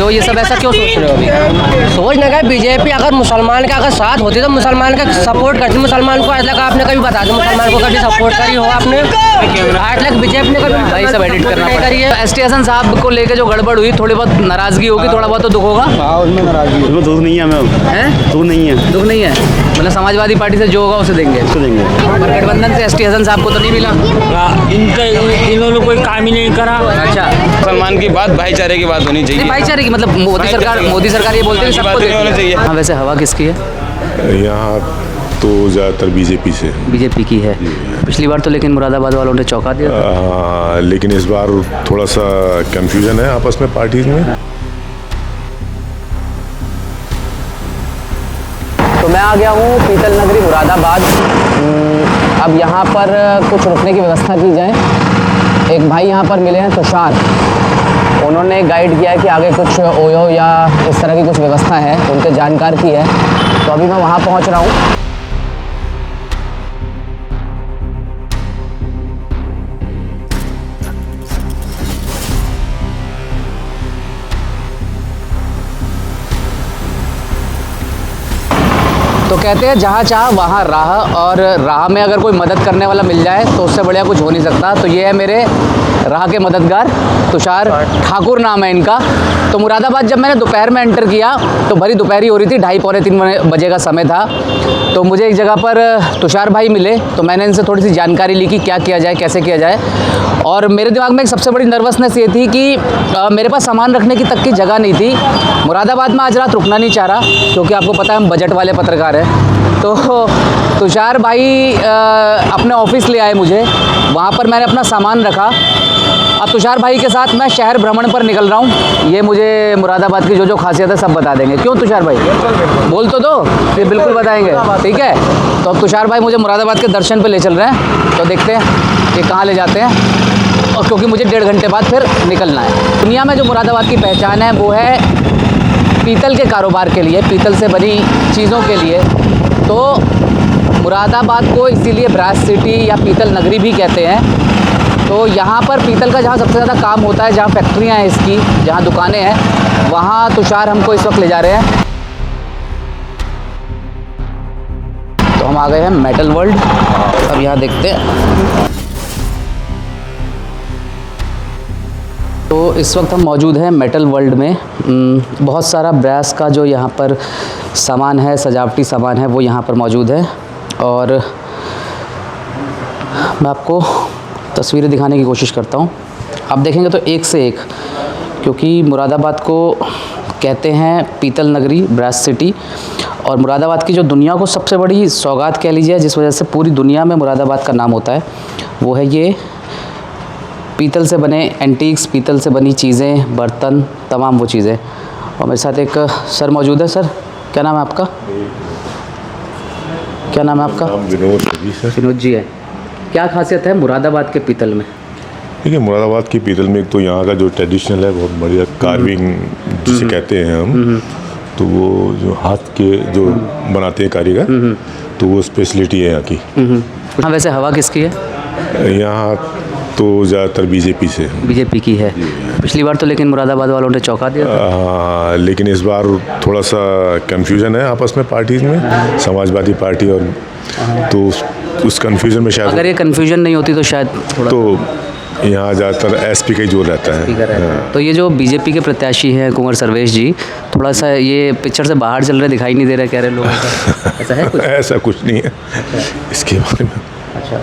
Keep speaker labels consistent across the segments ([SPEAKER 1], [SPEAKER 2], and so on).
[SPEAKER 1] हो, ये सब ऐसा क्यों सोच रहे हो अभी?
[SPEAKER 2] सोचने का बीजेपी अगर मुसलमान का अगर साथ होती तो मुसलमान का सपोर्ट करती। मुसलमान को आज तक आपने कभी बता दो मुसलमान को कभी सपोर्ट करी हो आपने? आज तक बीजेपी ने कभी
[SPEAKER 1] भाई सब एडिट करना
[SPEAKER 2] नहीं करी है।
[SPEAKER 1] एसटी हसन साहब को लेके जो गड़बड़ हुई, थोड़ी बहुत नाराजगी होगी, थोड़ा बहुत तो दुख होगा।
[SPEAKER 3] हाँ, उसमें नाराजगी, उसमें दुख नहीं है हमें।
[SPEAKER 1] हैं?
[SPEAKER 3] दुख नहीं है,
[SPEAKER 1] दुख नहीं है, मतलब समाजवादी पार्टी से जो होगा उसे देंगे।
[SPEAKER 3] उसको देंगे।
[SPEAKER 1] पर गठबंधन से एसटी हसन साहब को तो नहीं मिला।
[SPEAKER 4] इन्होंने कोई काम ही नहीं करा।
[SPEAKER 1] अच्छा,
[SPEAKER 5] मुसलमान की बात भाईचारे की बात होनी चाहिए।
[SPEAKER 1] नहीं भाईचारे की मतलब मोदी सरकार ये बोलती है कि सबको
[SPEAKER 5] बात नहीं
[SPEAKER 1] देती
[SPEAKER 5] होनी
[SPEAKER 1] है।
[SPEAKER 5] चाहिए।
[SPEAKER 1] हाँ, वैसे हवा किसकी है?
[SPEAKER 6] यहाँ तो ज़्यादातर बीजेपी से।
[SPEAKER 1] बीजेपी की है। पिछली बार तो लेकिन मुरादाबाद वालों ने चौंका दिया था।
[SPEAKER 6] लेकिन इस बार थोड़ा सा कंफ्यूजन है आपस में पार्टीज में।
[SPEAKER 1] तो मैं आ गया हूँ पीतल नगरी मुरादाबाद। अब यहाँ पर कुछ रुकने की व्यवस्था की जाए। एक भाई यहाँ पर मिले हैं तुषार, उन्होंने गाइड किया है कि आगे कुछ ओयो या इस तरह की कुछ व्यवस्था है, उनके जानकार की है। तो अभी मैं वहाँ पहुँच रहा हूँ। तो कहते हैं जहाँ चाह वहाँ राह, और राह में अगर कोई मदद करने वाला मिल जाए तो उससे बढ़िया कुछ हो नहीं सकता। तो ये है मेरे राह के मददगार तुषार ठाकुर नाम है इनका। तो मुरादाबाद जब मैंने दोपहर में एंटर किया तो भरी दोपहरी हो रही थी, 2:30-3 बजे का समय था। तो मुझे एक जगह पर तुषार भाई मिले, तो मैंने इनसे थोड़ी सी जानकारी ली कि क्या किया जाए, कैसे किया जाए। और मेरे दिमाग में एक सबसे बड़ी नर्वसनेस ये थी कि मेरे पास सामान रखने की तक की जगह नहीं थी। मुरादाबाद में आज रात रुकना नहीं चाह रहा, क्योंकि आपको पता है हम बजट वाले पत्रकार हैं। तो तुषार भाई अपने ऑफिस ले आए मुझे, वहाँ पर मैंने अपना सामान रखा। अब तुषार भाई के साथ मैं शहर भ्रमण पर निकल रहा हूँ। ये मुझे मुरादाबाद की जो जो खासियत है सब बता देंगे। क्यों तुषार भाई? बोल तो दो, ये बिल्कुल बताएंगे, ठीक है। तो अब तुषार भाई मुझे मुरादाबाद के दर्शन पे ले चल रहे हैं, तो देखते हैं ये कहाँ ले जाते हैं। और क्योंकि मुझे 1.5 घंटे बाद फिर निकलना है। दुनिया में जो मुरादाबाद की पहचान है वो है पीतल के कारोबार के लिए, पीतल से बनी चीज़ों के लिए। तो मुरादाबाद को इसीलिए ब्रास सिटी या पीतल नगरी भी कहते हैं। तो यहाँ पर पीतल का जहाँ सबसे ज़्यादा काम होता है, जहाँ फैक्ट्रियाँ हैं इसकी, जहाँ दुकानें हैं, वहाँ तुषार हमको इस वक्त ले जा रहे हैं। तो हम आ गए हैं मेटल वर्ल्ड। अब यहाँ देखते हैं। तो इस वक्त हम मौजूद हैं मेटल वर्ल्ड में। बहुत सारा ब्रास का जो यहाँ पर सामान है, सजावटी सामान है, वो यहाँ पर मौजूद है। और मैं आपको तस्वीरें दिखाने की कोशिश करता हूँ। आप देखेंगे तो एक से एक, क्योंकि मुरादाबाद को कहते हैं पीतल नगरी, ब्रास सिटी। और मुरादाबाद की जो दुनिया को सबसे बड़ी सौगात कह लीजिए, जिस वजह से पूरी दुनिया में मुरादाबाद का नाम होता है, वो है ये पीतल से बने एंटीक्स, पीतल से बनी चीज़ें, बर्तन, तमाम वो चीज़ें। और मेरे साथ एक सर मौजूद है। सर, क्या नाम है आपका? क्या नाम है आपका?
[SPEAKER 6] विनोद जी सर।
[SPEAKER 1] विनोद जी है। क्या खासियत है मुरादाबाद के पीतल में?
[SPEAKER 6] देखिए, मुरादाबाद की पीतल में एक तो यहाँ का जो ट्रेडिशनल है, बहुत बढ़िया कार्विंग जिसे कहते हैं हम, तो वो जो हाथ के जो बनाते हैं कारीगर, तो वो स्पेशलिटी है यहाँ की।
[SPEAKER 1] हाँ, वैसे हवा किसकी है?
[SPEAKER 6] यहाँ तो ज़्यादातर बीजेपी से।
[SPEAKER 1] बीजेपी की है। पिछली बार तो लेकिन मुरादाबाद वालों ने चौंका दिया था।
[SPEAKER 6] लेकिन इस बार थोड़ा सा कंफ्यूजन है आपस में पार्टीज में, समाजवादी पार्टी और, तो उस कंफ्यूजन में शायद,
[SPEAKER 1] अगर ये कंफ्यूजन नहीं होती तो शायद थोड़ा
[SPEAKER 6] तो यहाँ ज़्यादातर एसपी का ही जोर रहता है।
[SPEAKER 1] हाँ। तो ये जो बीजेपी के प्रत्याशी हैं कुंवर सर्वेश जी, थोड़ा सा ये पिक्चर से बाहर चल रहे, दिखाई नहीं दे रहे, कह रहे लोगों का, ऐसा है कुछ?
[SPEAKER 6] ऐसा कुछ नहीं है इसके बारे में।
[SPEAKER 1] अच्छा,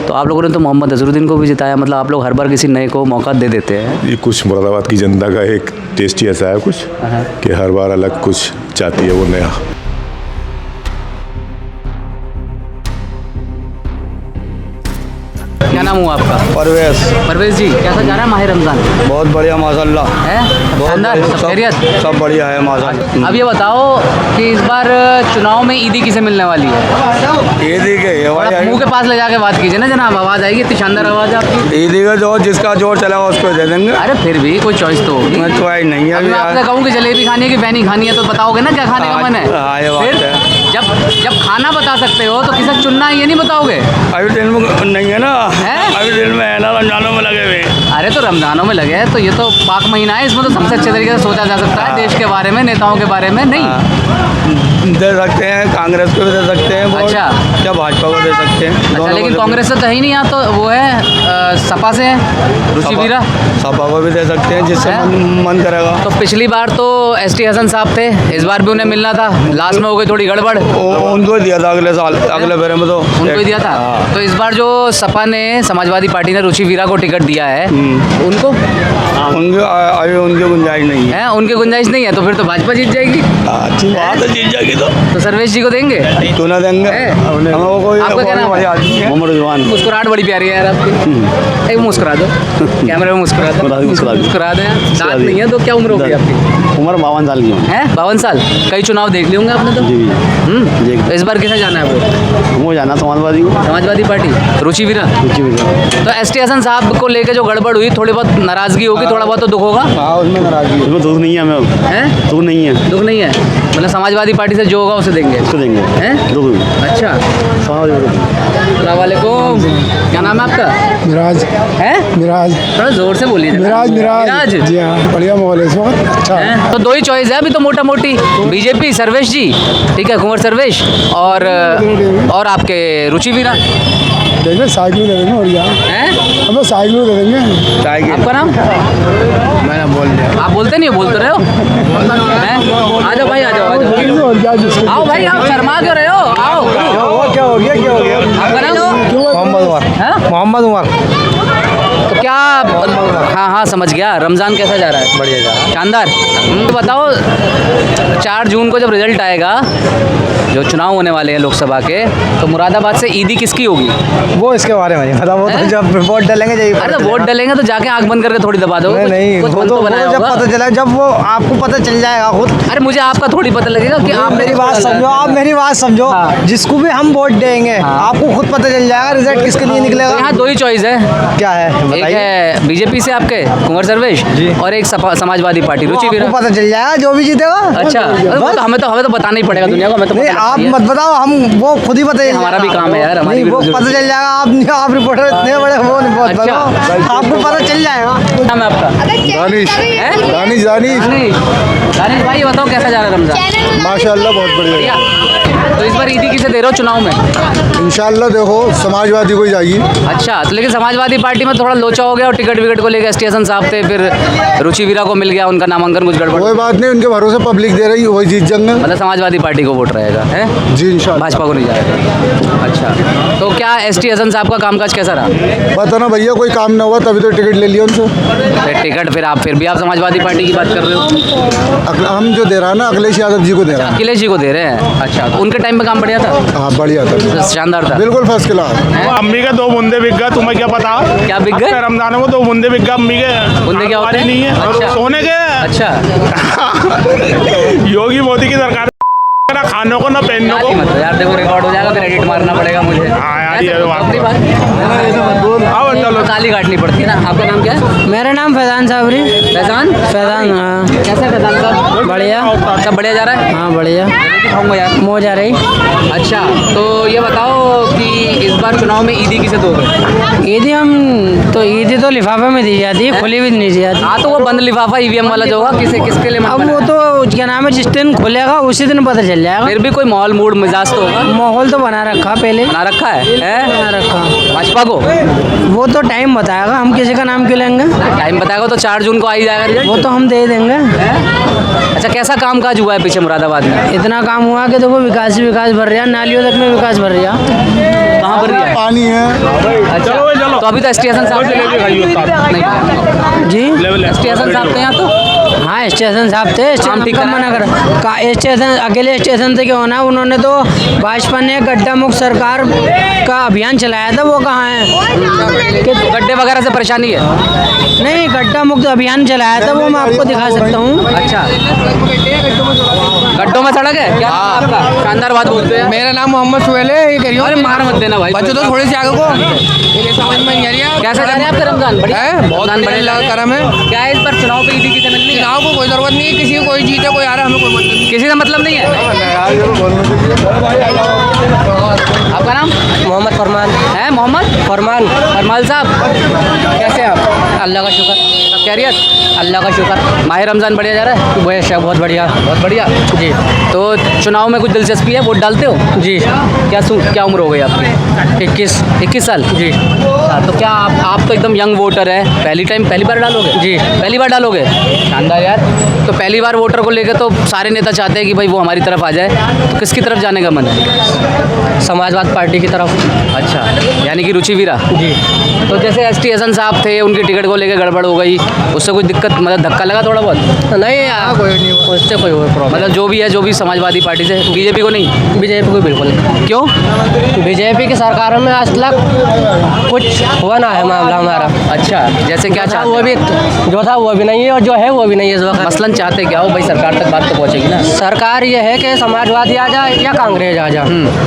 [SPEAKER 1] तो आप लोगों ने तो मोहम्मद अजहरुद्दीन को भी जिताया, मतलब आप लोग हर बार किसी नए को मौका दे देते हैं।
[SPEAKER 6] ये कुछ मुरादाबाद की जनता का एक टेस्ट ही ऐसा है कुछ, कि हर बार अलग कुछ चाहती है वो नया।
[SPEAKER 1] क्या नाम हुआ आपका?
[SPEAKER 3] परवेश।
[SPEAKER 1] परवेश जी, कैसा जा रहा है माह रमज़ान?
[SPEAKER 3] बहुत बढ़िया माशाल्लाह
[SPEAKER 1] है
[SPEAKER 3] बहुत
[SPEAKER 1] शानदार,
[SPEAKER 3] बढ़िया,
[SPEAKER 1] सब खैरियत?
[SPEAKER 3] सब बढ़िया है माशाल्लाह।
[SPEAKER 1] अब ये बताओ कि इस बार चुनाव में ईदी किसे मिलने वाली है?
[SPEAKER 3] ईदी के
[SPEAKER 1] आप मुंह के पास ले जाके बात कीजिए ना जनाब, आवाज़ आएगी, इतनी शानदार आवाज़ है आपकी।
[SPEAKER 3] ईदी का जो जिसका जोर चला उसको दे देंगे।
[SPEAKER 1] अरे फिर भी कोई चॉइस तो होगी।
[SPEAKER 3] चॉइस नहीं है
[SPEAKER 1] अभी मैं आपसे कहूँ कि जलेबी खानी है कि बैनी खानी है, तो बताओगे ना क्या खाने का मन है?
[SPEAKER 3] हाँ, ये बात
[SPEAKER 1] फिर
[SPEAKER 3] है।
[SPEAKER 1] जब खाना बता सकते हो तो किसे चुनना है ये नहीं बताओगे?
[SPEAKER 3] अभी दिन में नहीं है ना,
[SPEAKER 1] है?
[SPEAKER 3] अभी दिन में है ना, रमजानों में लगे हुए।
[SPEAKER 1] अरे तो रमजानों में लगे हैं तो ये तो पाक महीना है, इसमें तो सबसे अच्छे तरीके से सोचा जा सकता है देश के बारे में, नेताओं के बारे में नहीं।
[SPEAKER 3] दे सकते हैं, कांग्रेस को भी दे सकते हैं वोट,
[SPEAKER 1] अच्छा।
[SPEAKER 3] क्या भाजपा को दे सकते हैं।
[SPEAKER 1] अच्छा,
[SPEAKER 3] दोनों
[SPEAKER 1] लेकिन
[SPEAKER 3] को दे
[SPEAKER 1] कांग्रेस से तो है ही नहीं, यहाँ तो वो है सपा से है रुचि
[SPEAKER 3] सपा-
[SPEAKER 1] वीरा।
[SPEAKER 3] सपा को भी दे सकते हैं जिससे
[SPEAKER 1] हैं?
[SPEAKER 3] मन करेगा।
[SPEAKER 1] तो पिछली बार तो एसटी हसन साहब थे, इस बार भी उन्हें मिलना था, लास्ट में हो गई थोड़ी गड़बड़,
[SPEAKER 3] उनको ही दिया था अगले साल, अगले फेरे में तो
[SPEAKER 1] उनको ही दिया था।
[SPEAKER 3] हाँ।
[SPEAKER 1] तो इस बार जो सपा ने, समाजवादी पार्टी ने रुचि वीरा को टिकट दिया है, उनको
[SPEAKER 3] उनकी अभी उनकी गुंजाइश नहीं है।
[SPEAKER 1] है, उनकी गुंजाइश नहीं है, तो फिर तो भाजपा जीत जाएगी।
[SPEAKER 3] अच्छी बात है, जीत जाएगी तो
[SPEAKER 1] सर्वेश जी को देंगे।
[SPEAKER 3] क्यों ना देंगे।
[SPEAKER 1] है?
[SPEAKER 3] हमें वो कोई
[SPEAKER 1] आपका क्या नाम है?
[SPEAKER 3] बड़ी आदमी है। मोहम्मद रिजवान।
[SPEAKER 1] मुस्कुराहट बड़ी प्यारी है यार आपकी, एक मुस्कुरा दो कैमरे में, मुस्कुरा दो, मुस्कुरा दो यार। दांत नहीं है तो क्या उम्र होगी आपकी?
[SPEAKER 3] उम्र 52 साल की
[SPEAKER 1] है 52 साल। कई चुनाव देख लिए होंगे आपने तो।
[SPEAKER 3] जी
[SPEAKER 1] तो इस बार किसे जाना है वो?
[SPEAKER 3] वो जाना समाजवादी को।
[SPEAKER 1] समाजवादी पार्टी, रुचि वीरा। तो एसटी हसन साहब को लेके जो गड़बड़ हुई, थोड़ी बहुत नाराजगी होगी, थोड़ा बहुत तो दुख होगा।
[SPEAKER 3] हाँ, उसमें नाराजगी उसमें दुख नहीं है। हमें
[SPEAKER 1] हैं?
[SPEAKER 3] दुख नहीं है,
[SPEAKER 1] दुख नहीं है, मतलब समाजवादी पार्टी से जो होगा उसे देंगे।
[SPEAKER 3] उसको देंगे।
[SPEAKER 1] हैं?
[SPEAKER 3] दुख
[SPEAKER 1] अच्छा, अस्सलाम वालेकुम। क्या नाम है आपका?
[SPEAKER 7] मिराज
[SPEAKER 1] है
[SPEAKER 7] मिराज
[SPEAKER 1] थोड़ा जोर से बोलिए।
[SPEAKER 7] मिराज मिराज जी हाँ, बढ़िया माहौल है इस वक्त, अच्छा है।
[SPEAKER 1] हैं? तो दो ही चॉइस है अभी तो मोटा मोटी, बीजेपी सर्वेश जी, ठीक है, कुंवर सर्वेश, और आपके रुचि वीरा।
[SPEAKER 7] देंगे साइकिल दे देंगे, और क्या
[SPEAKER 1] हैं?
[SPEAKER 7] हम लोग साइकिल दे देंगे।
[SPEAKER 1] आपका नाम?
[SPEAKER 3] मैंने बोल दिया।
[SPEAKER 1] आप बोलते नहीं हो, बोलते रहे हो। हैं? आ जाओ भाई, आ जाओ, आ जाओ।
[SPEAKER 7] और क्या जिसको
[SPEAKER 1] आओ भाई, आप शर्मा क्यों रहे हो? आओ।
[SPEAKER 3] क्या हो गया, क्या हो गया?
[SPEAKER 1] आपका नाम?
[SPEAKER 3] मोहम्मद उमर।
[SPEAKER 1] हैं?
[SPEAKER 3] मोहम्मद उमर।
[SPEAKER 1] तो क्या, हाँ हाँ समझ गया। रमज़ान कैसा जा रहा है?
[SPEAKER 3] बढ़िया जा रहा है।
[SPEAKER 1] शानदार। तो बताओ, 4 जून को जब रिजल्ट आएगा, जो चुनाव होने वाले हैं लोकसभा के, तो मुरादाबाद से ईदी किसकी होगी?
[SPEAKER 3] वो इसके बारे में नहीं पता, वो तो
[SPEAKER 1] हैं?
[SPEAKER 3] जब वोट डालेंगे यही
[SPEAKER 1] अरे तो वोट डालेंगे तो जाके आंख बंद करके थोड़ी दबा दो।
[SPEAKER 3] नहीं
[SPEAKER 1] कुछ
[SPEAKER 3] वो
[SPEAKER 1] मन
[SPEAKER 3] तो
[SPEAKER 1] बनाया
[SPEAKER 3] जब
[SPEAKER 1] होगा।
[SPEAKER 3] पता चला, जब वो आपको पता चल जाएगा खुद।
[SPEAKER 1] अरे मुझे आपका थोड़ी पता लगेगा कि आप
[SPEAKER 3] मेरी बात समझो, आप मेरी बात समझो।
[SPEAKER 1] हाँ।
[SPEAKER 3] जिसको भी हम वोट देंगे आपको खुद पता चल जाएगा रिजल्ट किसके लिए
[SPEAKER 1] तो
[SPEAKER 3] निकलेगा।
[SPEAKER 1] यहाँ दो ही चॉइस है,
[SPEAKER 3] क्या है
[SPEAKER 1] एक
[SPEAKER 3] बताइए।
[SPEAKER 1] है बीजेपी से आपके कुंवर सर्वेश, और एक समाजवादी पार्टी रुचि
[SPEAKER 3] आपको
[SPEAKER 1] वीरा।
[SPEAKER 3] पता चल जाएगा जो भी जीतेगा।
[SPEAKER 1] अच्छा, वो तो हमें तो बताना ही पड़ेगा दुनिया को, हमें तो
[SPEAKER 3] नहीं
[SPEAKER 1] पता
[SPEAKER 3] आप
[SPEAKER 1] लगता ही है।
[SPEAKER 3] मत बताओ, हम वो खुद ही पता चल
[SPEAKER 1] हमारा भी काम है यार, हमारी
[SPEAKER 3] नहीं
[SPEAKER 1] भी
[SPEAKER 3] वो
[SPEAKER 1] रोजी
[SPEAKER 3] पता
[SPEAKER 1] रोटी।
[SPEAKER 3] चल जाएगा। आप रिपोर्टर इतने बड़े वो नहीं बहुत
[SPEAKER 1] अच्छा।
[SPEAKER 3] आपको पता चल जाएगा।
[SPEAKER 1] नाम है आपका?
[SPEAKER 7] दानिश
[SPEAKER 1] हैं?
[SPEAKER 7] दानिश दानिश
[SPEAKER 1] दानिश भाई, ये बताओ कैसा जा रहा है रमजान?
[SPEAKER 7] माशाल्लाह बहुत बढ़िया।
[SPEAKER 1] तो इस बार ईदी किसे दे रहे हो चुनाव में?
[SPEAKER 7] इंशाल्लाह देखो समाजवादी को ही जाइए।
[SPEAKER 1] अच्छा, तो लेकिन समाजवादी पार्टी में थोड़ा लोचा हो गया और टिकट विकट को लेकर स्टेशन साहब थे, फिर रुचि वीरा को मिल गया, उनका नामांकन कुछ गड़बड़,
[SPEAKER 7] कोई बात नहीं, उनके भरोसे पब्लिक दे रही, वही जीत जाएंगे।
[SPEAKER 1] मतलब समाजवादी पार्टी को वोट रहेगा है,
[SPEAKER 7] जी इंशाल्लाह।
[SPEAKER 1] भाजपा को नहीं जाएगा। अच्छा, तो क्या एसटी हसन साहब का कामकाज कैसा रहा?
[SPEAKER 7] पता ना भैया, कोई काम ना हुआ तभी तो टिकट ले लिया उनसे।
[SPEAKER 1] फिर टिकट, फिर भी आप समाजवादी पार्टी की बात कर रहे हो?
[SPEAKER 7] हम जो दे रहा है ना, अखिलेश यादव जी को दे रहा है।
[SPEAKER 1] अखिलेश जी को दे रहे हैं। अच्छा, तो उनके टाइम में काम बढ़िया था,
[SPEAKER 7] हाँ बढ़िया था,
[SPEAKER 1] शानदार था।
[SPEAKER 7] बिल्कुल फर्स्ट क्लास।
[SPEAKER 8] अम्मी के 2 बूंदे बिक गए, तुम्हें क्या पता?
[SPEAKER 1] क्या बिक गए?
[SPEAKER 8] रमजान में 2 बूंदे बिक गए अम्मी के।
[SPEAKER 1] बूंदे क्या होते हैं?
[SPEAKER 8] नहीं है,
[SPEAKER 1] अच्छा।
[SPEAKER 8] सोने के।
[SPEAKER 1] अच्छा,
[SPEAKER 8] योगी मोदी की सरकार ना खाने को ना पहनने
[SPEAKER 1] गाली
[SPEAKER 8] को।
[SPEAKER 1] मत दो यार, देखो रिकॉर्ड हो जाएगा, फिर एडिट मारना पड़ेगा मुझे।
[SPEAKER 8] हाँ यार, ये
[SPEAKER 1] ऐसा
[SPEAKER 8] बात
[SPEAKER 1] अपनी
[SPEAKER 8] तो।
[SPEAKER 1] बात।
[SPEAKER 8] आओ चलो।
[SPEAKER 1] ताली काटनी पड़ती है ना। आपका नाम क्या है?
[SPEAKER 2] मेरा नाम फैजान साबरी।
[SPEAKER 1] फैजान?
[SPEAKER 2] फैजान, हाँ।
[SPEAKER 1] कैसा है फैजान साहब?
[SPEAKER 2] बढ़िया।
[SPEAKER 1] सब बढ़िया जा रहा है?
[SPEAKER 2] हाँ बढ़िया,
[SPEAKER 1] जल्दी खाऊंगा यार।
[SPEAKER 2] मौज आ रही।
[SPEAKER 1] अच्छा, तो ये बताओ कि इस बार चुनाव में ईदी किसे दोगे?
[SPEAKER 2] ईदी ईदी तो लिफाफे में दी जाती है, खुली भी नहीं दी जाती।
[SPEAKER 1] हाँ, तो वो बंद लिफाफा ईवीएम वाला जो होगा, किसके लिए
[SPEAKER 2] अब वो तो क्या नाम है, जिस दिन खुलेगा उसी दिन पता चल जाएगा।
[SPEAKER 1] फिर भी कोई माहौल मूड मिजाज तो होगा,
[SPEAKER 2] माहौल तो बना रखा पहले,
[SPEAKER 1] बना रखा है?
[SPEAKER 2] बना रखा।
[SPEAKER 1] भाजपा को
[SPEAKER 2] वो तो टाइम बताएगा, हम किसी का नाम क्यों लेंगे?
[SPEAKER 1] टाइम बताएगा तो 4 जून को आ ही जाएगा रिजल्ट।
[SPEAKER 2] वो तो हम दे देंगे।
[SPEAKER 1] अच्छा, कैसा काम काज हुआ है पीछे मुरादाबाद में?
[SPEAKER 2] इतना काम हुआ कि देखो विकास ही विकास भर रहा, नालियों तक में विकास भर रहा।
[SPEAKER 1] कहाँ पर दिया है?
[SPEAKER 7] पानी है।
[SPEAKER 1] अच्छा, तो अभी तो स्टेशन साहब नहीं
[SPEAKER 2] जी
[SPEAKER 1] स्टेशन साहब थे यहाँ तो।
[SPEAKER 2] हाँ स्टेशन साहब थे, स्टेशन
[SPEAKER 1] ठीक
[SPEAKER 2] कब
[SPEAKER 1] करा
[SPEAKER 2] मना करा? स्टेशन अकेले स्टेशन से क्या होना, उन्होंने तो भाजपा ने गड्ढा मुक्त सरकार का अभियान चलाया था, वो कहाँ है?
[SPEAKER 1] कि गड्ढे वगैरह से परेशानी है?
[SPEAKER 2] नहीं, गड्ढा मुक्त अभियान चलाया था, वो मैं आपको दिखा सकता हूँ।
[SPEAKER 1] अच्छा, गड्ढों में सड़क है क्या? आपका शानदार बात बोलते हैं।
[SPEAKER 2] मेरा नाम मोहम्मद सुहेल है, ये करियो।
[SPEAKER 1] अरे मार मत देना भाई,
[SPEAKER 2] बच्चों तो थोड़ी सी आगे को समझ में नहीं आ रही है।
[SPEAKER 1] कैसे जा रहे हैं आपके रमजान? बढ़िया
[SPEAKER 2] है, बहुत
[SPEAKER 1] रमजान बढ़िया
[SPEAKER 2] बढ़िया करम है।
[SPEAKER 1] क्या है इस बार चुनाव पे ईदी किसे मिलनी है?
[SPEAKER 2] चुनाव को कोई जरूरत नहीं है, किसी को कोई जीते कोई आ रहा है, हमें कोई मतलब नहीं।
[SPEAKER 1] किसी का मतलब नहीं है। आपका नाम
[SPEAKER 2] मोहम्मद फरमान
[SPEAKER 1] है? मोहम्मद
[SPEAKER 2] फरमान
[SPEAKER 1] फरमाल साहब, कैसे हैं आप?
[SPEAKER 2] अल्लाह का शुक्र,
[SPEAKER 1] सब खैरियत?
[SPEAKER 2] अल्लाह का शुक्र।
[SPEAKER 1] माह रमज़ान बढ़िया जा रहा है?
[SPEAKER 2] बहुत बढ़िया।
[SPEAKER 1] बहुत बढ़िया।
[SPEAKER 2] जी
[SPEAKER 1] तो चुनाव में कुछ दिलचस्पी है? वोट डालते हो?
[SPEAKER 2] जी।
[SPEAKER 1] क्या उम्र हो गई आपकी? 21 साल।
[SPEAKER 2] जी।
[SPEAKER 1] अच्छा, तो क्या आप तो एकदम यंग वोटर है, पहली बार डालोगे?
[SPEAKER 2] जी।
[SPEAKER 1] पहली बार डालोगे? शानदार यार। तो पहली बार वोटर को लेकर तो सारे नेता चाहते हैं कि भाई वो हमारी तरफ आ जाए, तो किसकी तरफ जाने का मन है?
[SPEAKER 2] समाजवाद पार्टी की तरफ।
[SPEAKER 1] अच्छा, यानी कि रुचि वीरा।
[SPEAKER 2] जी।
[SPEAKER 1] तो जैसे एसटी हसन साहब थे, उनकी टिकट को लेकर गड़बड़ हो गई, उससे कोई दिक्कत, मतलब धक्का लगा थोड़ा बहुत?
[SPEAKER 2] नहीं, उससे कोई प्रॉब्लम।
[SPEAKER 1] मतलब जो भी समाजवादी पार्टी से, बीजेपी को नहीं?
[SPEAKER 2] बीजेपी को बिल्कुल।
[SPEAKER 1] क्यों?
[SPEAKER 2] बीजेपी की सरकारों में आज तक कुछ हुआ ना है मामला हमारा।
[SPEAKER 1] अच्छा, जैसे क्या चाहते
[SPEAKER 2] वो भी जो था वो भी नहीं है, और जो है वो भी नहीं है इस वक्त।
[SPEAKER 1] मसलन चाहते क्या हो भाई? सरकार तक बात तो पहुंचेगी ना।
[SPEAKER 2] सरकार ये है कि समाजवादी आ जाए या कांग्रेस आ जाए,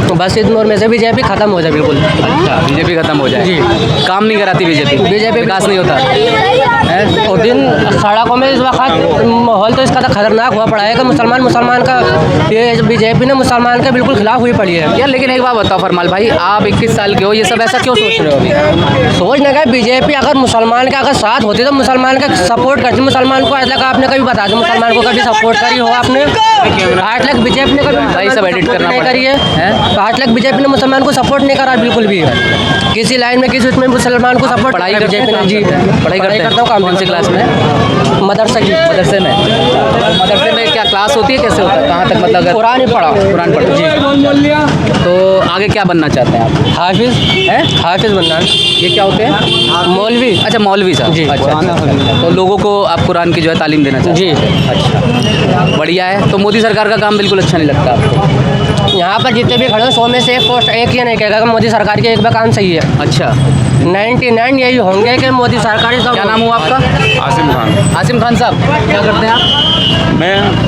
[SPEAKER 2] तो बस इन दोनों में से बीजेपी खत्म हो जाए बिल्कुल।
[SPEAKER 1] अच्छा, बीजेपी खत्म हो जाए।
[SPEAKER 2] जी।
[SPEAKER 1] काम नहीं कराती बीजेपी, विकास नहीं होता है।
[SPEAKER 2] और दिन सड़कों में इस वक्त माहौल तो इसका तो खतरनाक हुआ पड़ा है कि मुसलमान का ये बीजेपी ने मुसलमान के बिल्कुल खिलाफ हुई पड़ी है
[SPEAKER 1] यार, लेकिन एक बात बताओ फरमाल भाई, आप 21 साल के हो, ये सब ऐसा क्यों सोच रहे हो अभी?
[SPEAKER 2] सोचने का बीजेपी अगर मुसलमान का अगर साथ होती तो मुसलमान का सपोर्ट करती। मुसलमान को आज तक आपने कभी बता दो मुसलमान को कभी सपोर्ट करी हो आपने? आज तक बीजेपी ने
[SPEAKER 1] भाई सब एडिट करना
[SPEAKER 2] नहीं करी है। तो आज तक बीजेपी ने मुसलमान को सपोर्ट नहीं करा बिल्कुल भी, किसी लाइन में किसी उसमें मुसलमान को सपोर्ट।
[SPEAKER 1] पढ़ाई करते
[SPEAKER 2] बीजेपी ने। जी,
[SPEAKER 1] पढ़ाई करता हूँ। कौन सी क्लास में?
[SPEAKER 2] मदरसे की।
[SPEAKER 1] मदरसे में। मदरसे में क्या क्लास होती है, कैसे होता है, कहाँ तक? मतलब अगर
[SPEAKER 2] कुरान ही पढ़ा।
[SPEAKER 1] कुरान पढ़ा। जी। तो आगे क्या बनना चाहते हैं आप?
[SPEAKER 2] हाफिज
[SPEAKER 1] हैं?
[SPEAKER 2] हाफिज बनना है।
[SPEAKER 1] ये क्या होते हैं?
[SPEAKER 2] मौलवी।
[SPEAKER 1] अच्छा, मौलवी साहब।
[SPEAKER 2] जी।
[SPEAKER 1] अच्छा। तो लोगों को आप कुरान की जो है तालीम देना चाहते हैं?
[SPEAKER 2] जी।
[SPEAKER 1] अच्छा, बढ़िया है। तो मोदी सरकार का काम बिल्कुल अच्छा नहीं लगता आपको?
[SPEAKER 2] यहाँ पर जितने भी खड़े हैं 100 में से एक पोस्ट एक ये नहीं कहेगा कि मोदी सरकार की एक भी काम सही है।
[SPEAKER 1] अच्छा,
[SPEAKER 2] 99 यही होंगे कि मोदी सरकार ही सब।
[SPEAKER 1] क्या नाम हुआ आपका?
[SPEAKER 5] आसिम खान।
[SPEAKER 1] आसिम खान साहब, क्या करते हैं आप?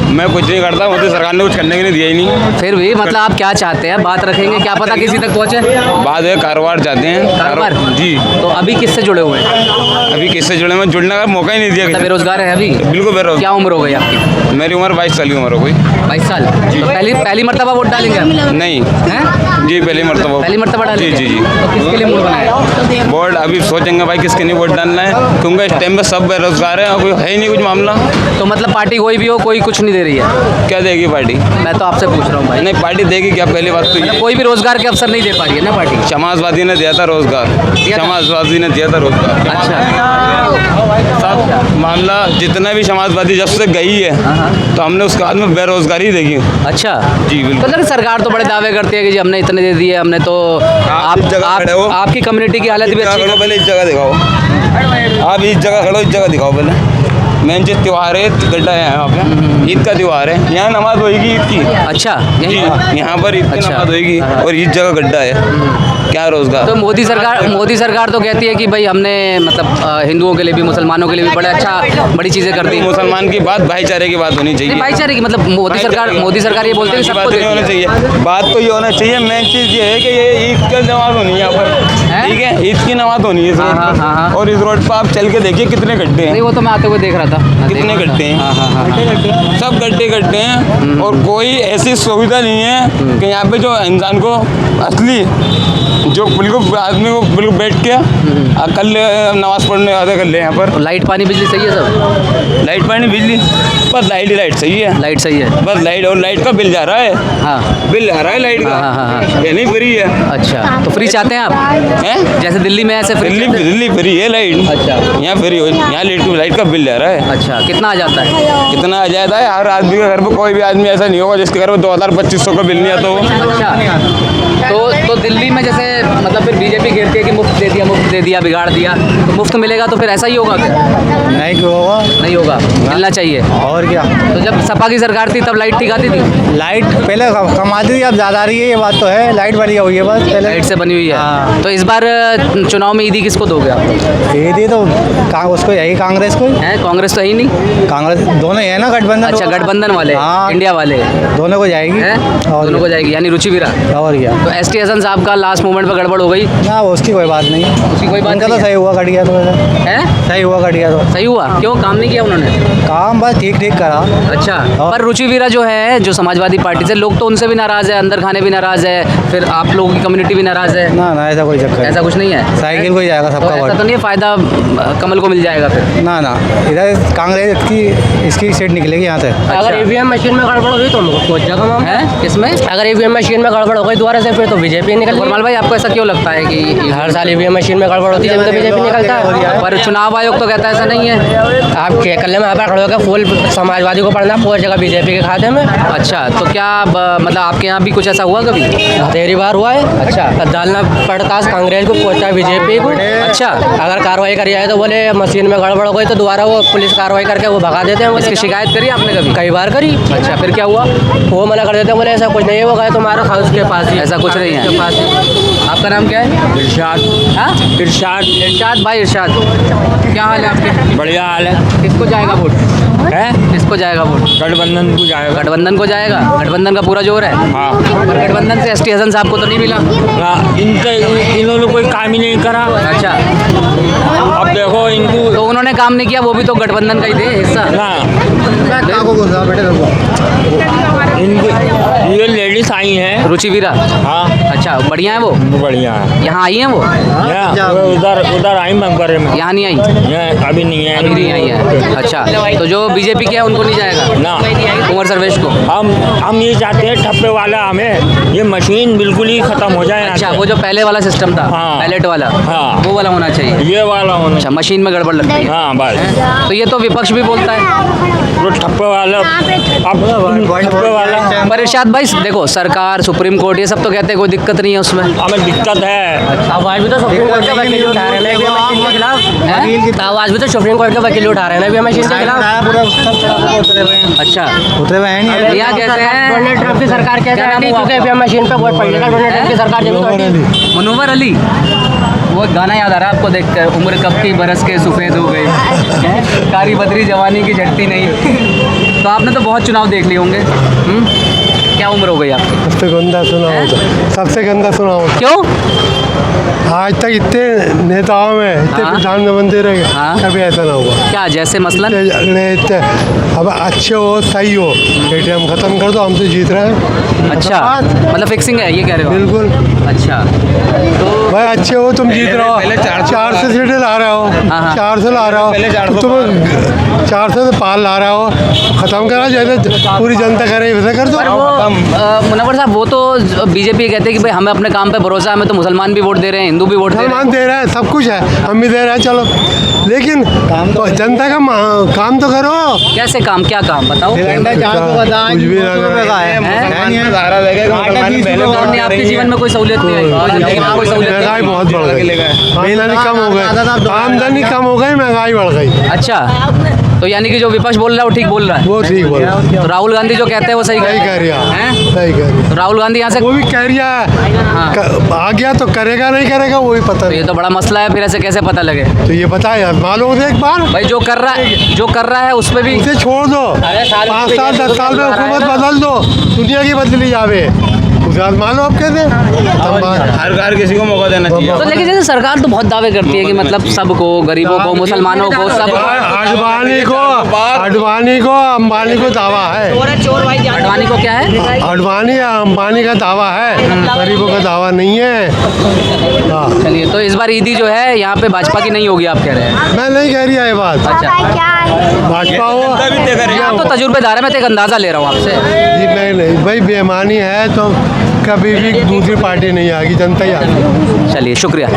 [SPEAKER 5] मैं कुछ नहीं करता, मुझे सरकार ने कुछ करने के लिए दिया ही नहीं।
[SPEAKER 1] फिर भी मतलब आप क्या चाहते हैं? बात रखेंगे, क्या पता किसी तक पहुँचे।
[SPEAKER 5] बाद में कारोबार चाहते हैं।
[SPEAKER 1] कारोबार?
[SPEAKER 5] जी।
[SPEAKER 1] तो अभी किससे जुड़े हुए हैं?
[SPEAKER 5] अभी किससे जुड़े में जुड़ने का मौका ही नहीं दिया।
[SPEAKER 1] मतलब बेरोजगार है अभी?
[SPEAKER 5] बिल्कुल बेरोजगार।
[SPEAKER 1] क्या उम्र हो गई आपकी?
[SPEAKER 5] मेरी उम्र 22 साल की उम्र हो गई।
[SPEAKER 1] 22 साल। तो पहली मर्तबा वोट डालेंगे आप?
[SPEAKER 5] नहीं।
[SPEAKER 1] हैं?
[SPEAKER 5] जी, पहली मरतबा।
[SPEAKER 1] पहली मर्तबा डालेंगे?
[SPEAKER 5] जी जी जी।
[SPEAKER 1] तो किसके लिए मूड बनाया?
[SPEAKER 5] वोट अभी सोचेंगे भाई किसके नहीं वोट डालना है, क्योंकि इस टाइम पे सब बेरोजगार है और कोई है ही नहीं कुछ मामला।
[SPEAKER 1] तो मतलब पार्टी कोई भी हो, कोई कुछ नहीं दे रही है?
[SPEAKER 5] क्या देगी पार्टी?
[SPEAKER 1] मैं तो आपसे पूछ रहा हूँ भाई।
[SPEAKER 5] नहीं, पार्टी देगी क्या? पहली बात तो ये
[SPEAKER 1] कोई भी रोजगार के अवसर नहीं दे पा रही है ना पार्टी?
[SPEAKER 5] समाजवादी ने दिया था रोजगार।
[SPEAKER 1] दिया था?
[SPEAKER 5] समाजवादी ने दिया था रोजगार।
[SPEAKER 1] अच्छा।
[SPEAKER 5] सब मामला जितना भी समाजवादी जब से गई है तो हमने उसके बाद में बेरोजगारी देखी।
[SPEAKER 1] अच्छा
[SPEAKER 5] जी बिल्कुल।
[SPEAKER 1] मतलब सरकार तो बड़े दावे करती है कि जी हमने इतने दे दिए, हमने तो
[SPEAKER 5] इस जगह खड़े हो।
[SPEAKER 1] आपकी कम्युनिटी की हालत भी अच्छी है।
[SPEAKER 5] पहले इस जगह दिखाओ, आप इस जगह खड़ो, इस जगह दिखाओ पहले। मेन जो त्यौहार है गड्ढा है यहाँ पे, ईद का त्यौहार है, यहाँ नमाज होगी ईद की।
[SPEAKER 1] अच्छा,
[SPEAKER 5] जी,
[SPEAKER 1] यही
[SPEAKER 5] यहाँ पर ईद की
[SPEAKER 1] अच्छा।
[SPEAKER 5] नमाज होगी और इस जगह गड्ढा है। क्या रोजगार?
[SPEAKER 1] तो मोदी सरकार तो कहती है कि भाई हमने मतलब हिंदुओं के लिए भी मुसलमानों के लिए भी बड़ी चीज़ें कर दी।
[SPEAKER 5] मुसलमान की बात भाईचारे की बात होनी चाहिए।
[SPEAKER 1] भाईचारे की मतलब मोदी सरकार ये बोलती है कि सबको
[SPEAKER 5] बात नहीं होना
[SPEAKER 1] देती है।
[SPEAKER 5] चाहिए। बात तो ये होना चाहिए, मेन चीज़ ये है कि ये ईद की नमाज होनी है यहाँ पर, ठीक है? ईद की नमाज होनी है इस रोड पर।
[SPEAKER 1] हाँ।
[SPEAKER 5] और इस रोड पर आप चल के देखिए कितने गड्ढे
[SPEAKER 1] नहीं,
[SPEAKER 5] हैं।
[SPEAKER 1] वो तो मैं आते हुए देख रहा था।
[SPEAKER 5] कितने गड्ढे हैं?
[SPEAKER 1] हाँ।
[SPEAKER 5] सब गड्ढे हैं और कोई ऐसी सुविधा नहीं है कि यहाँ पे जो इंसान को असली जो बिल्कुल आदमी को बिल्कुल बैठ के कल नमाज पढ़ने आते कर ले यहाँ पर।
[SPEAKER 1] लाइट पानी बिजली सही है सब?
[SPEAKER 5] लाइट पानी बिजली बस लाइट ही लाइट सही है।
[SPEAKER 1] लाइट सही है
[SPEAKER 5] बस लाइट, और लाइट का बिल जा रहा है।
[SPEAKER 1] हाँ,
[SPEAKER 5] बिल आ रहा है लाइट का।
[SPEAKER 1] हाँ।
[SPEAKER 5] ये नहीं फ्री है।
[SPEAKER 1] अच्छा, तो फ्री चाहते हैं आप?
[SPEAKER 5] हैं?
[SPEAKER 1] जैसे दिल्ली में ऐसे फ्री?
[SPEAKER 5] दिल्ली फ्री है लाइट।
[SPEAKER 1] अच्छा।
[SPEAKER 5] यहाँ फ्री हो, यहाँ लाइट का बिल जा रहा है।
[SPEAKER 1] अच्छा, कितना आ जाता है?
[SPEAKER 5] कितना आ जाता है? हर आदमी के घर में कोई भी आदमी ऐसा नहीं होगा जिसके घर में 2000-2500 का बिल नहीं आता हो।
[SPEAKER 1] अच्छा, तो दिल्ली में जैसे मतलब फिर बीजेपी घेरती है कि मुफ्त दे दिया बिगाड़ दिया, तो मुफ्त मिलेगा तो फिर ऐसा ही होगा क्या?
[SPEAKER 3] नहीं क्यों होगा?
[SPEAKER 1] नहीं होगा, मिलना चाहिए।
[SPEAKER 3] और क्या?
[SPEAKER 1] तो जब सपा की सरकार थी तब लाइट ठीक आती थी?
[SPEAKER 3] लाइट पहले कम आती थी, अब ज़्यादा आ रही है, ये बात तो है। लाइट बढ़िया हुई है बस पहले
[SPEAKER 1] लाइट से बनी हुई है।
[SPEAKER 3] हाँ।
[SPEAKER 1] तो इस बार चुनाव में ईदी किसको दोगे आप?
[SPEAKER 3] ये थी तो उसको यही कांग्रेस को।
[SPEAKER 1] है कांग्रेस तो है ही नहीं।
[SPEAKER 3] कांग्रेस दोनों है ना, गठबंधन।
[SPEAKER 1] अच्छा, गठबंधन वाले,
[SPEAKER 3] हाँ।
[SPEAKER 1] इंडिया वाले
[SPEAKER 3] दोनों को जाएगी।
[SPEAKER 1] हैं?
[SPEAKER 3] और
[SPEAKER 1] दोनों को जाएगी, यानी रुचि वीरा।
[SPEAKER 3] और क्या?
[SPEAKER 1] तो एसटी हसन साहब का लास्ट मोमेंट मैनेजमेंट में गड़बड़ हो गई?
[SPEAKER 3] ना उसकी कोई बात नहीं,
[SPEAKER 1] उसकी कोई बात
[SPEAKER 3] उनका
[SPEAKER 1] नहीं
[SPEAKER 3] तो
[SPEAKER 1] है।
[SPEAKER 3] सही हुआ, कट गया तो वैसे।
[SPEAKER 1] है
[SPEAKER 3] सही हुआ, कट गया तो
[SPEAKER 1] सही हुआ, क्यों काम नहीं किया उन्होंने?
[SPEAKER 3] काम बस ठीक ठीक करा।
[SPEAKER 1] अच्छा, पर रुचि वीरा जो है, जो समाजवादी पार्टी से, लोग तो उनसे भी नाराज है, अंदर खाने भी नाराज है, फिर आप लोगों की कम्युनिटी भी नाराज है।
[SPEAKER 3] ना ना ऐसा कोई चक्कर
[SPEAKER 1] ऐसा कुछ नहीं है?
[SPEAKER 3] साइकिल को ही जाएगा
[SPEAKER 1] तो
[SPEAKER 3] सबका
[SPEAKER 1] ऐसा
[SPEAKER 3] वोट।
[SPEAKER 1] तो नहीं है फायदा कमल को मिल जाएगा फिर?
[SPEAKER 3] ना ना, इधर कांग्रेस की इसकी सीट निकलेगी यहाँ से।
[SPEAKER 2] अगर ईवीएम मशीन में गड़बड़ हुई तो हमको कोई जगह में
[SPEAKER 1] है किसमें?
[SPEAKER 2] अगर ईवीएम मशीन में गड़बड़ हो गई दोबारा से फिर तो बीजेपी निकल
[SPEAKER 1] गुरमाल भाई, आपको ऐसा क्यों लगता है कि
[SPEAKER 2] हर साल ईवीएम मशीन में गड़बड़ होती है जब तो बीजेपी निकलता है।
[SPEAKER 1] पर चुनाव आयोग तो कहता है ऐसा नहीं है?
[SPEAKER 2] आप के कल में यहाँ पर खड़े होकर फुल समाजवादी को पढ़ना, पूरी जगह बीजेपी के खाते में।
[SPEAKER 1] अच्छा, तो क्या मतलब आपके यहाँ भी कुछ ऐसा हुआ कभी?
[SPEAKER 2] तेरी बार हुआ है।
[SPEAKER 1] अच्छा।
[SPEAKER 2] डालना पड़तास कांग्रेस को पहुंचा बीजेपी को।
[SPEAKER 1] अच्छा,
[SPEAKER 2] अगर कार्रवाई करी जाए तो बोले मशीन में गड़बड़ हो गई तो दोबारा वो पुलिस कार्रवाई करके वो भगा देते हैं। बोले
[SPEAKER 1] इसकी शिकायत करी आपने कभी?
[SPEAKER 2] कई बार करी।
[SPEAKER 1] अच्छा, फिर क्या हुआ?
[SPEAKER 2] वो मना कर देते हैं, बोले ऐसा कुछ नहीं है, वो गए तुम्हारा हाउस के पास ही।
[SPEAKER 1] ऐसा कुछ नहीं है।
[SPEAKER 2] के पास ही।
[SPEAKER 1] आपका नाम क्या है?
[SPEAKER 4] इरशाद
[SPEAKER 1] हाँ?
[SPEAKER 4] इरशाद
[SPEAKER 1] इरशाद भाई, इरशाद, क्या हाल है आपके?
[SPEAKER 4] बढ़िया हाल है।
[SPEAKER 1] किसको जाएगा वोट?
[SPEAKER 4] है
[SPEAKER 1] किसको जाएगा वोट?
[SPEAKER 4] गठबंधन को जाएगा।
[SPEAKER 1] गठबंधन को जाएगा? गठबंधन का पूरा जोर है।
[SPEAKER 4] हाँ
[SPEAKER 1] पर गठबंधन से एसटी हसन साहब को तो नहीं मिला।
[SPEAKER 4] हाँ, इन्होंने कोई काम ही नहीं करा।
[SPEAKER 1] अच्छा,
[SPEAKER 4] अब देखो इनको
[SPEAKER 1] तो उन्होंने काम नहीं किया, वो भी तो गठबंधन का ही थे हिस्सा।
[SPEAKER 4] ना इनको ये लेडीज आई हैं।
[SPEAKER 1] रुचि वीरा,
[SPEAKER 4] हाँ
[SPEAKER 1] अच्छा, बढ़िया है वो?
[SPEAKER 4] बढ़िया है।
[SPEAKER 1] यहाँ आई हैं वो?
[SPEAKER 4] वो उधर उधर आई मकबरे में।
[SPEAKER 1] यहाँ नहीं आई?
[SPEAKER 4] यहाँ अभी नहीं है।
[SPEAKER 1] अभी नहीं आई है। अच्छा, तो जो बीजेपी के है उनको नहीं जाएगा
[SPEAKER 4] ना,
[SPEAKER 1] कुंवर सर्वेश को?
[SPEAKER 4] हम ये चाहते हैं ठप्पे वाला हमें ये मशीन बिल्कुल ही खत्म हो जाए।
[SPEAKER 1] अच्छा, वो जो पहले वाला सिस्टम था,
[SPEAKER 4] हाँ।
[SPEAKER 1] बैलेट वाला,
[SPEAKER 4] हाँ।
[SPEAKER 1] वो वाला होना चाहिए।
[SPEAKER 4] ये वाला होना।
[SPEAKER 1] अच्छा, मशीन में गड़बड़ लगती है।
[SPEAKER 4] हाँ बस,
[SPEAKER 1] तो ये तो विपक्ष भी बोलता है।
[SPEAKER 4] वो ठप्पे वाला अब ठप्पे वाला
[SPEAKER 1] पर इरशाद भाई देखो, सरकार, सुप्रीम कोर्ट, ये सब तो कहते हैं कोई दिक्कत नहीं है उसमें।
[SPEAKER 4] हमें दिक्कत है।
[SPEAKER 2] आवाज भी तो सुप्रीम कोर्ट के वकील उठा रहे हैं ईवीएम मशीन के खिलाफ। आवाज भी तो सुप्रीम कोर्ट के वकील उठा रहे हैं ईवीएम मशीन के खिलाफ।
[SPEAKER 1] अच्छा,
[SPEAKER 3] उतरे हुए हैं नहीं।
[SPEAKER 1] यहाँ कहते हैं
[SPEAKER 2] डोनाल्ड ट्रंप की सरकार कहते
[SPEAKER 1] क्या नाम
[SPEAKER 2] हैं
[SPEAKER 1] हुआ?
[SPEAKER 2] क्योंकि ईवीएम मशीन पे वोट पड़ेगा। डोनाल्ड ट्रंप की सरकार जब तो
[SPEAKER 1] मुनव्वर अली, वो गाना याद आ रहा है आपको देखकर? उम्र कब की बरस के सफ़ेद हो गई, कारी बदरी जवानी की झटती नहीं। तो आपने तो बहुत चुनाव देख लिए होंगे। क्या उम्र हो गई आपकी?
[SPEAKER 7] सबसे गंदा सुना होता, सबसे गंदा सुना होता।
[SPEAKER 1] क्यों?
[SPEAKER 7] आज तक इतने नेताओं में, इतने
[SPEAKER 1] हाँ।
[SPEAKER 7] प्रधानमंत्री रहे,
[SPEAKER 1] हाँ।
[SPEAKER 7] कभी ऐसा ना हुआ।
[SPEAKER 1] क्या जैसे मसलन?
[SPEAKER 7] इतने अब अच्छे हो, सही हो, एटीएम खत्म कर दो, हम तो जीत रहे हैं।
[SPEAKER 1] अच्छा, मतलब फिक्सिंग है, ये कह रहे हो आप?
[SPEAKER 7] बिल्कुल।
[SPEAKER 1] अच्छा, तो
[SPEAKER 7] भाई अच्छे हो, तुम जीत रहे हो, 400 सीटें ला रहे हो,
[SPEAKER 1] हाँ, हाँ।
[SPEAKER 7] 400 ला रहे हो, तो तुम 400 से पार ला रहे हो, खत्म करा, जैसे पूरी जनता करे वैसे कर दो।
[SPEAKER 1] पर वो मुनव्वर साहब, वो तो बीजेपी कहते हैं कि भाई हमें अपने काम पे भरोसा है, हमें तो मुसलमान भी वोट दे रहे हैं, हिंदू भी वोट दे रहे हैं।
[SPEAKER 7] मुसलमान दे रहे हैं, सब कुछ है, हम भी दे रहे हैं, चलो, लेकिन तो जनता का काम तो करो।
[SPEAKER 1] कैसे काम? क्या काम बताओ?
[SPEAKER 7] कुछ भी ना
[SPEAKER 1] नहीं, आपके जीवन में कोई सहूलियत नहीं आई? कोई जिंदगी में कोई सहूलियत
[SPEAKER 7] महंगाई
[SPEAKER 1] नहीं?
[SPEAKER 7] बहुत बढ़ गई, महंगाई कम हो गई, आमदनी कम हो गई, महंगाई बढ़ गई।
[SPEAKER 1] अच्छा, तो यानी कि जो विपक्ष बोल रहा है वो ठीक बोल रहा है?
[SPEAKER 7] वो ठीक बोल रहा है।
[SPEAKER 1] तो राहुल गांधी जो कहते हैं वो सही
[SPEAKER 7] सही कह रही
[SPEAKER 1] हैं?
[SPEAKER 7] है, सही कह रही है।
[SPEAKER 1] तो राहुल गांधी यहाँ से,
[SPEAKER 7] वो भी कह रही है, आ गया तो करेगा नहीं करेगा वो भी पता
[SPEAKER 1] तो ये
[SPEAKER 7] नहीं।
[SPEAKER 1] तो बड़ा मसला है, फिर ऐसे कैसे पता लगे?
[SPEAKER 7] तो ये पता है, मालूम है एक बार,
[SPEAKER 1] भाई जो कर रहा है उस पर भी
[SPEAKER 7] उसे छोड़ दो, 5 साल 10 साल में हुकूमत बदल दो, दुनिया की बदली जावे, उसे आज मालूम आप कैसे।
[SPEAKER 5] हर किसी को मौका देना चाहिए।
[SPEAKER 1] तो लेकिन जैसे सरकार तो बहुत दावे करती है कि मतलब सबको, गरीबों को, मुसलमानों को, सब
[SPEAKER 7] अडवाणी को अंबानी को दावा है,
[SPEAKER 1] अडवाणी को क्या है?
[SPEAKER 7] अडवाणी या अंबानी का दावा है, गरीबों का दावा नहीं है। हाँ,
[SPEAKER 1] चलिए, तो इस बार ईदी जो है यहाँ पे भाजपा की नहीं होगी, आप कह रहे हैं?
[SPEAKER 7] मैं नहीं कह रही है ये बात,
[SPEAKER 1] अच्छा,
[SPEAKER 7] भाजपा हो
[SPEAKER 1] आप तो तजुर्बेदार है, मैं तो एक अंदाज़ा ले रहा हूँ आपसे।
[SPEAKER 7] जी, नहीं भाई, बेईमानी है तो कभी भी दूसरी पार्टी नहीं आएगी, जनता ही आएगी।
[SPEAKER 1] चलिए, शुक्रिया।